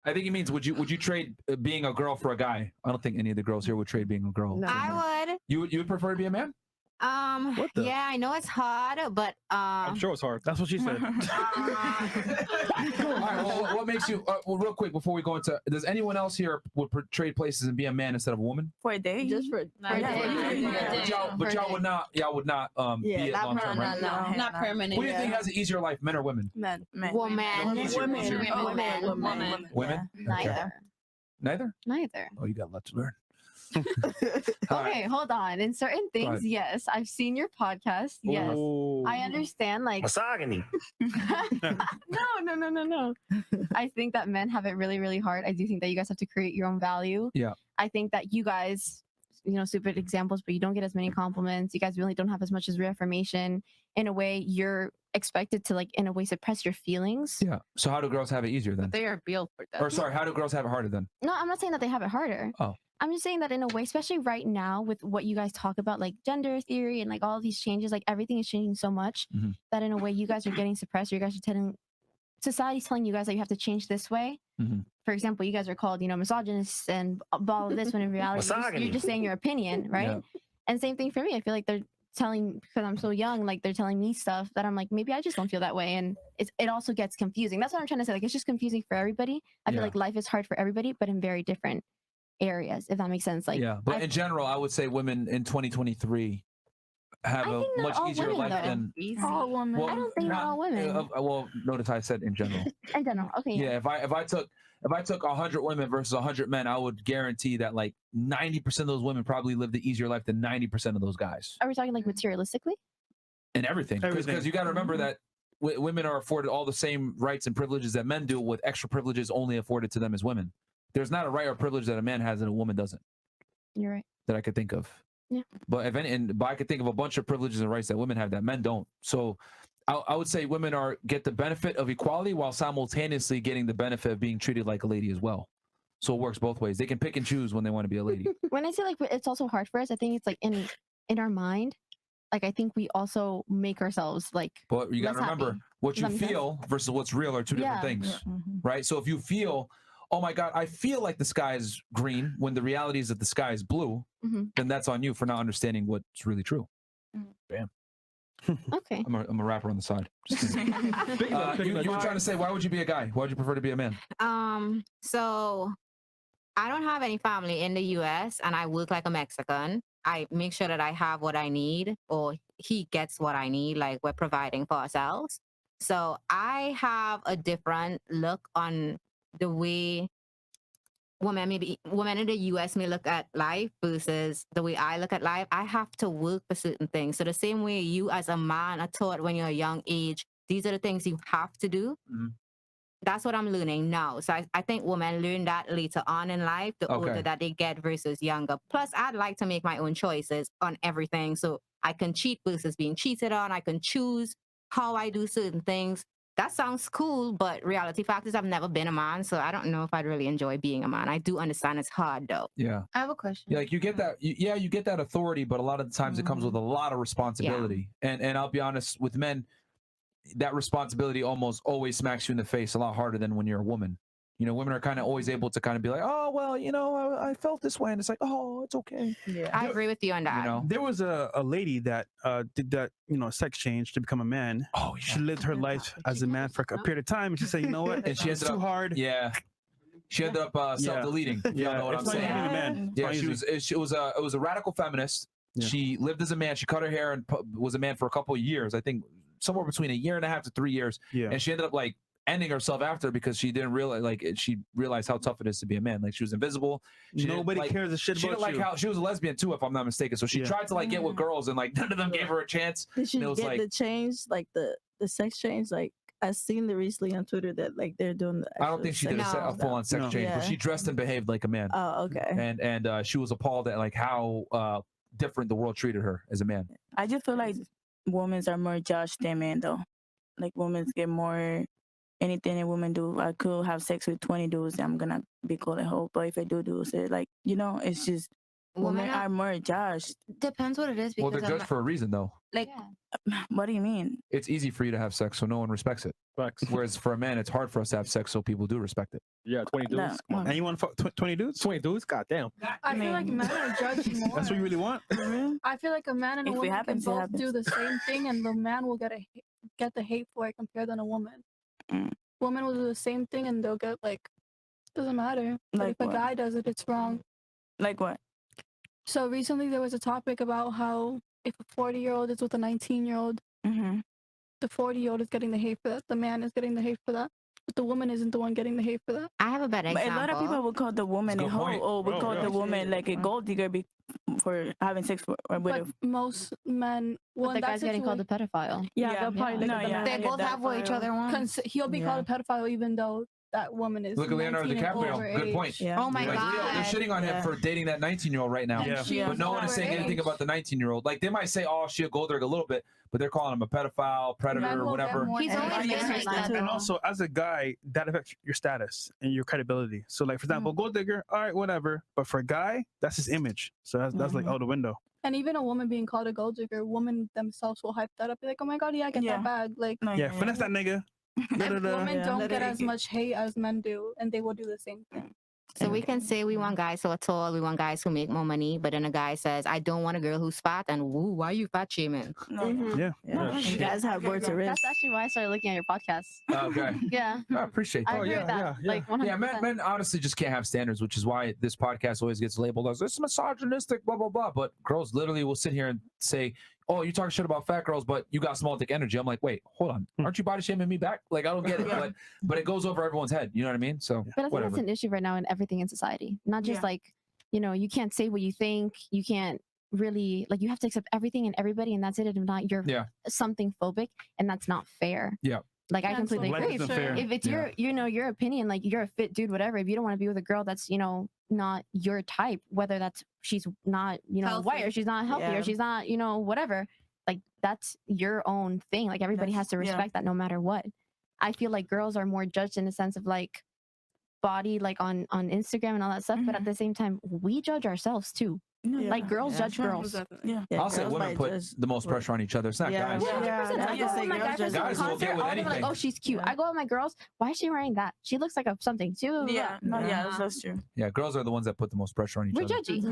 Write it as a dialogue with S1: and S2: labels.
S1: I think he means would you trade being a girl for a guy? I don't think any of the girls here would trade being a girl.
S2: No.
S3: I would.
S1: You would prefer to be a man?
S2: What the?
S3: Yeah, I know it's hard, but
S4: I'm sure it's hard.
S2: That's what she said.
S1: All right. Well, what makes you? Well, real quick before we go into, does anyone else here would trade places and be a man instead of a woman?
S5: For a day?
S2: Just for
S1: But y'all would not. Y'all would not be it long term, right?
S5: No,
S6: Not permanent.
S1: Who do you think has an easier life, men or women?
S5: Men.
S3: woman.
S5: Women.
S1: Women?
S3: Neither.
S1: Neither?
S7: Neither.
S1: Oh, you got a lot to learn.
S7: Okay, hold on. In certain things,
S1: ahead.
S7: yes. I've seen your podcast. Yes.
S4: Ooh.
S7: I understand, like
S8: Misogyny.
S7: no. I think that men have it really, really hard. I do think that you guys have to create your own value.
S1: Yeah.
S7: I think that you guys, stupid examples, but you don't get as many compliments. You guys really don't have as much as reaffirmation. In a way, you're expected to, like, in a way, suppress your feelings.
S1: Yeah. So how do girls have it easier then?
S6: They are built for that.
S1: Or sorry, how do girls have it harder then?
S7: No, I'm not saying that they have it harder.
S1: Oh.
S7: I'm just saying that in a way, especially right now with what you guys talk about, like gender theory and like all these changes, like everything is changing so much that in a way you guys are getting suppressed. You guys are telling, society's telling you guys that you have to change this way. For example, you guys are called, misogynists and all of this, when in reality you're just saying your opinion, right?
S1: Yeah.
S7: And same thing for me. I feel like they're telling, because I'm so young, like they're telling me stuff that I'm like, maybe I just don't feel that way. And it also gets confusing. That's what I'm trying to say. Like, it's just confusing for everybody. I feel like life is hard for everybody, but in very different areas, if that makes sense. Like,
S1: yeah, but in general, I would say women in 2023 have
S7: I
S1: a
S7: think not
S1: much
S7: all
S1: easier
S7: women,
S1: life
S7: though.
S1: than.
S5: All women.
S1: Well,
S7: I don't think not all women.
S1: Well, notice I said in general.
S7: In general, okay.
S1: Yeah, if I took 100 women versus 100 men, I would guarantee that like 90% of those women probably lived the easier life than 90% of those guys.
S7: Are we talking like materialistically?
S1: And everything, because you got to remember that women are afforded all the same rights and privileges that men do, with extra privileges only afforded to them as women. There's not a right or privilege that a man has that a woman doesn't.
S7: You're right.
S1: That I could think of.
S7: Yeah.
S1: But but I could think of a bunch of privileges and rights that women have that men don't. So I would say women get the benefit of equality while simultaneously getting the benefit of being treated like a lady as well. So it works both ways. They can pick and choose when they want to be a lady.
S7: When I say like it's also hard for us, I think it's like in our mind. Like, I think we also make ourselves like.
S1: But you got to remember, what you
S7: Does that make
S1: feel versus what's real are two different things, right? So if you feel, oh my God, I feel like the sky is green when the reality is that the sky is blue, then that's on you for not understanding what's really true. Bam.
S7: Okay.
S1: I'm a rapper on the side. Just kidding. You were trying to say, why would you be a guy? Why would you prefer to be a man?
S3: So I don't have any family in the US and I work like a Mexican. I make sure that I have what I need, or he gets what I need, like we're providing for ourselves. So I have a different look on the way women in the US may look at life versus the way I look at life. I have to work for certain things. So the same way you as a man are taught when you're a young age, these are the things you have to do. That's what I'm learning now. So I think women learn that later on in life, the older that they get versus younger. Plus, I'd like to make my own choices on everything. So I can cheat versus being cheated on. I can choose how I do certain things. That sounds cool, but reality fact is I've never been a man, so I don't know if I'd really enjoy being a man. I do understand it's hard, though.
S1: Yeah.
S6: I have a question.
S1: Yeah, like you get that. You get that authority, but a lot of the times it comes with a lot of responsibility. And I'll be honest, with men, that responsibility almost always smacks you in the face a lot harder than when you're a woman. Women are kind of always able to kind of be like, oh, well, I felt this way. And it's like, oh, it's okay.
S5: Yeah.
S3: I agree with you on that.
S4: There was a lady that did that, sex change to become a man.
S1: Oh, yeah.
S4: She lived her life as a man for a period of time. And she said, you know what?
S1: And she
S4: it's
S1: ended
S4: too
S1: up,
S4: hard.
S1: Yeah. She ended up self-deleting. You know what I'm saying?
S4: Man.
S1: Yeah, it was a radical feminist. Yeah. She lived as a man. She cut her hair and was a man for a couple of years. I think somewhere between 1.5 years to 3 years.
S4: Yeah.
S1: And she ended up like ending herself after because she didn't realize, she realized how tough it is to be a man. Like, she was invisible.
S4: Nobody cares a shit about you.
S1: She didn't like how she was a lesbian too, if I'm not mistaken. So she tried to get with girls, and none of them gave her a chance.
S2: Did she
S1: get
S2: the change, like the sex change? Like, I seen the recently on Twitter that they're doing the.
S1: I don't think she did a full-on sex change, but she dressed and behaved like a man.
S2: Oh, okay.
S1: And she was appalled at how different the world treated her as a man.
S5: I just feel like women are more judged than men, though. Like, women get more anything a woman do. I could have sex with 20 dudes, and I'm gonna be called a hoe. But if I do it, it's just women are more judged.
S3: Depends what it is.
S1: Well,
S3: Because
S1: they're judged for a reason, though.
S5: Like,
S7: Yeah.
S5: what do you mean?
S1: It's easy for you to have sex, so no one respects it.
S4: Facts.
S1: Whereas for a man, it's hard for us to have sex, so people do respect it.
S6: Yeah, 20 dudes.
S5: No.
S6: Come on.
S4: And you want to fuck 20 dudes?
S6: 20 dudes? God damn.
S8: I feel like men are judged more.
S4: That's what you really want?
S8: I feel like a man and a
S5: If it
S8: woman
S5: happens, it
S8: can both
S5: happens.
S8: do the same thing, and the man will get the hate for it compared than a woman.
S5: Mm.
S8: Women will do the same thing, and they'll get like, doesn't matter. But
S5: Like
S8: if a
S5: what?
S8: guy does it, it's wrong.
S5: Like what?
S8: So recently there was a topic about how if a 40-year-old is with a 19-year-old,
S5: Mm-hmm.
S8: the 40-year-old is getting the hate for that. The man is getting the hate for that. But the woman isn't the one getting the hate for that.
S3: I have a better
S5: But a
S3: example.
S5: lot of people would call the woman
S1: That's
S5: a
S1: a good
S5: hoe,
S1: point.
S5: or would
S6: Oh,
S5: call
S6: yeah.
S5: the woman like a gold digger for having sex with
S8: But
S5: a.
S8: most men,
S7: But
S8: well,
S7: the
S8: in that
S7: guy's getting called a
S8: situation,
S7: pedophile.
S2: Yeah,
S5: Yeah.
S2: they'll probably look
S5: No,
S2: at the
S5: yeah.
S2: man
S3: They
S2: and
S3: both
S2: get
S3: have what each other want.
S8: he'll be called a pedophile even though that woman is
S1: Look at Leonardo
S8: 19 and
S1: DiCaprio. Good
S8: overage.
S1: point.
S2: Yeah.
S3: Oh my
S1: Like,
S3: god.
S1: they're shitting on him
S2: Yeah.
S1: for dating that 19-year-old right now.
S8: And
S4: Yeah.
S8: she
S5: Yeah.
S1: But no one is saying anything
S8: overage.
S1: about the 19-year-old. Like, they might say, oh, she a gold digger a little bit, but they're calling him a pedophile, predator,
S8: Men
S1: or
S8: will get
S1: whatever.
S8: more
S3: He's
S8: hate.
S3: always
S2: And
S3: been
S2: I
S3: like
S2: guess
S3: that.
S2: too.
S4: And also, as a guy, that affects your status and your credibility. So, like, for example, gold digger, all right, whatever. But for a guy, that's his image. So that's like out the window.
S8: And even a woman being called a gold digger, women themselves will hype that up. Be like, oh my god, yeah, I get
S5: Yeah.
S8: that bag. Like,
S5: No,
S4: Yeah, finesse that nigga. Da-da-da.
S8: women
S2: Yeah.
S8: don't get
S5: Literally.
S8: as much hate as men do, and they will do the same thing.
S3: So we can say we want guys who are tall, we want guys who make more money, but then a guy says, I don't want a girl who's fat, and woo, why you fat shaming?
S5: No.
S2: Mhm.
S4: Yeah.
S2: Yeah. You guys have words to risk.
S7: That's actually why I started looking at your podcast.
S1: Okay.
S7: Yeah.
S1: I appreciate
S7: I
S1: that.
S7: agree with that. Like 100%.
S1: Yeah, men honestly just can't have standards, which is why this podcast always gets labeled as this misogynistic, blah, blah, blah. But girls literally will sit here and say, oh, you talking shit about fat girls, but you got small dick energy. I'm like, wait, hold on. Aren't you body shaming me back? Like, I don't get it. But it goes over everyone's head. You know what I mean? So,
S7: But I think
S1: whatever.
S7: that's an issue right now in everything in society. Not just
S5: Yeah.
S7: like, you know, you can't say what you think. You can't really, like, you have to accept everything and everybody, and that's it. And if not, you're
S1: Yeah.
S7: something phobic, and that's not fair.
S1: Yeah.
S7: Like, I
S8: Cancel
S7: completely
S4: Life
S7: agree.
S4: isn't fair.
S7: If it's
S1: Yeah.
S7: your opinion, like, you're a fit dude, whatever. If you don't want to be with a girl that's, not your type, whether that's she's not, white, or
S3: Healthy.
S7: she's not healthy,
S2: Yeah.
S7: or she's not, whatever. Like, that's your own thing. Like, everybody has to
S5: Yeah.
S7: respect that no matter what. I feel like girls are more judged in the sense of like body, like on Instagram and all that stuff. But at the same time, we judge ourselves too.
S2: Yeah.
S7: Like, girls
S2: Yeah,
S7: judge
S2: sure.
S7: girls.
S5: Yeah.
S2: Yeah,
S1: I'll say
S2: girls
S1: women
S2: might
S1: put
S2: just-
S1: the most pressure on each other. It's not
S2: Yeah.
S1: guys.
S2: Yeah.
S7: 100%.
S2: that's
S7: I go
S2: what
S7: with
S2: I
S7: my
S2: say,
S7: guy
S2: girls
S7: friends
S2: just-
S7: to a
S1: Guys will get
S7: concert,
S1: with
S7: all of them are like,
S1: anything.
S7: oh, she's cute.
S2: Yeah.
S7: I go with my girls, why is she wearing that? She looks like a something too.
S5: Yeah. No, yeah, that's true.
S1: Yeah, girls are the ones that put the most pressure on each
S7: We're
S1: other.
S7: judgy.